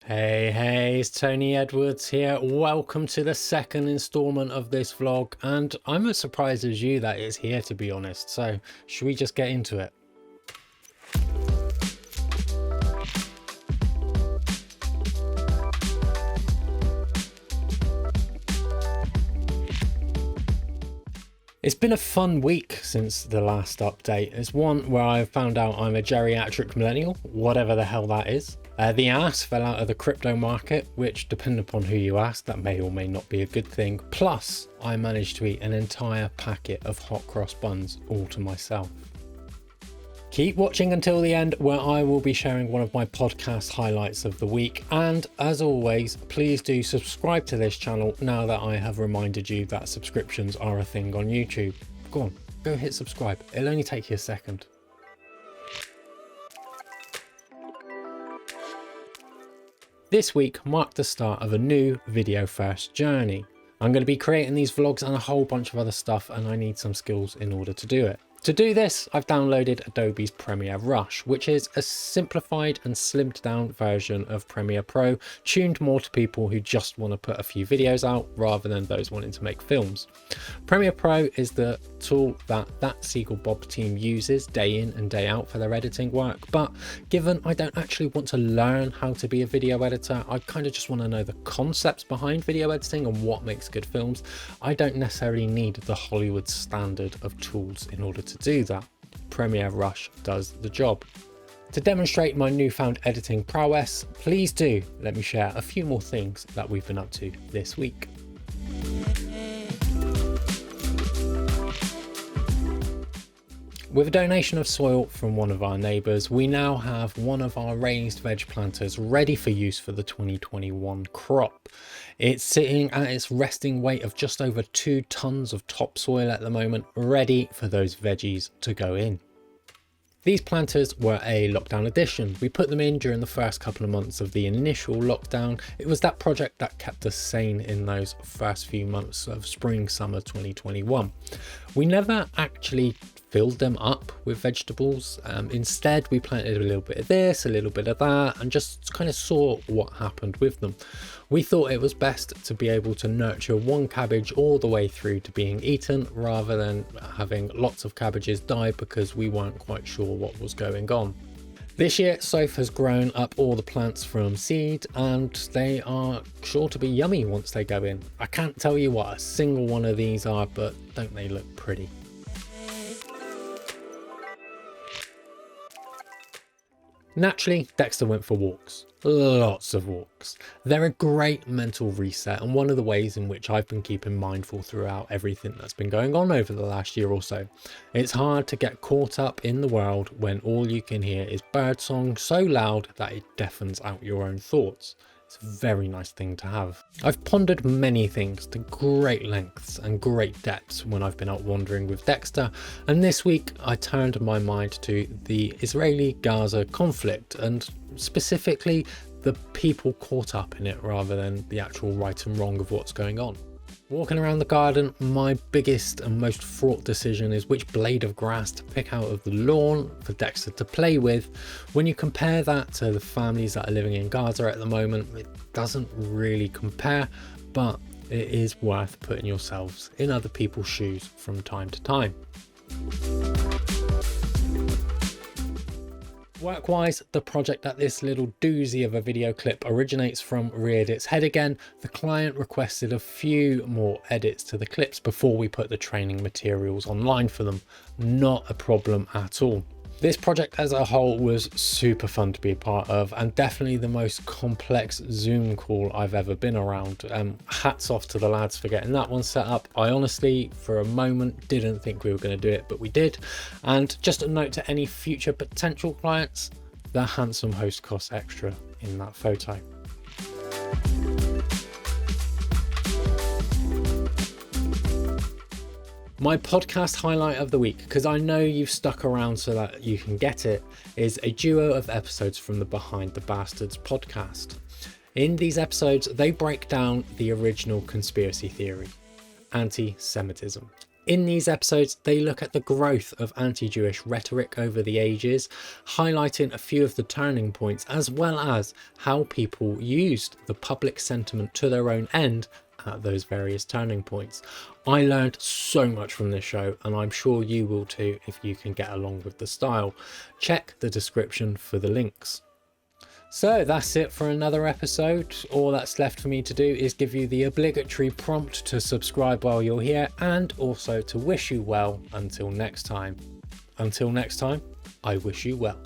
Hey, it's Tony Edwards here. Welcome to the second installment of this vlog, and I'm as surprised as you that it's here, to be honest. So, should we just get into it? It's been a fun week since the last update. It's one where I found out I'm a geriatric millennial, whatever the hell that is. The ass fell out of the crypto market, which, depending upon who you ask, that may or may not be a good thing. Plus, I managed to eat an entire packet of hot cross buns all to myself. Keep watching until the end, where I will be sharing one of my podcast highlights of the week. And as always, please do subscribe to this channel now that I have reminded you that subscriptions are a thing on YouTube. Go on, go hit subscribe. It'll only take you a second. This week marked the start of a new video first journey. I'm going to be creating these vlogs and a whole bunch of other stuff, and I need some skills in order to do it. To do this, I've downloaded Adobe's Premiere Rush, which is a simplified and slimmed down version of Premiere Pro, tuned more to people who just want to put a few videos out rather than those wanting to make films. Premiere Pro is the tool that Seagull Bob team uses day in and day out for their editing work, but given I don't actually want to learn how to be a video editor, I kind of just want to know the concepts behind video editing and what makes good films. I don't necessarily need the Hollywood standard of tools in order to do that. Premiere Rush does the job. To demonstrate my newfound editing prowess, please do let me share a few more things that we've been up to this week. With a donation of soil from one of our neighbours, we now have one of our raised veg planters ready for use for the 2021 crop. It's sitting at its resting weight of just over 2 tons of topsoil at the moment, ready for those veggies to go in. These planters were a lockdown addition. We put them in during the first couple of months of the initial lockdown. It was that project that kept us sane in those first few months of spring/summer 2021. We never actually filled them up with vegetables. Instead, we planted a little bit of this, a little bit of that, and just kind of saw what happened with them. We thought it was best to be able to nurture one cabbage all the way through to being eaten, rather than having lots of cabbages die because we weren't quite sure what was going on. This year, Soph has grown up all the plants from seed, and they are sure to be yummy once they go in. I can't tell you what a single one of these are, but don't they look pretty? Naturally, Dexter went for walks. Lots of walks. They're a great mental reset, and one of the ways in which I've been keeping mindful throughout everything that's been going on over the last year or so. It's hard to get caught up in the world when all you can hear is birdsong so loud that it deafens out your own thoughts. It's a very nice thing to have. I've pondered many things to great lengths and great depths when I've been out wandering with Dexter, and this week I turned my mind to the Israeli-Gaza conflict, and specifically the people caught up in it rather than the actual right and wrong of what's going on. Walking around the garden, my biggest and most fraught decision is which blade of grass to pick out of the lawn for Dexter to play with. When you compare that to the families that are living in Gaza at the moment, it doesn't really compare, but it is worth putting yourselves in other people's shoes from time to time. Work-wise, the project that this little doozy of a video clip originates from reared its head again. The client requested a few more edits to the clips before we put the training materials online for them. Not a problem at all. This project as a whole was super fun to be a part of, and definitely the most complex Zoom call I've ever been around. Hats off to the lads for getting that one set up. I honestly, for a moment, didn't think we were going to do it, but we did. And just a note to any future potential clients, the handsome host costs extra in that photo. My podcast highlight of the week, because I know you've stuck around so that you can get it, is a duo of episodes from the Behind the Bastards podcast. In these episodes, they break down the original conspiracy theory, anti-Semitism. In these episodes, they look at the growth of anti-Jewish rhetoric over the ages, highlighting a few of the turning points, as well as how people used the public sentiment to their own end at those various turning points. I learned so much from this show, and I'm sure you will too if you can get along with the style. Check the description for the links. So that's it for another episode. All that's left for me to do is give you the obligatory prompt to subscribe while you're here, and also to wish you well until next time. Until next time, I wish you well.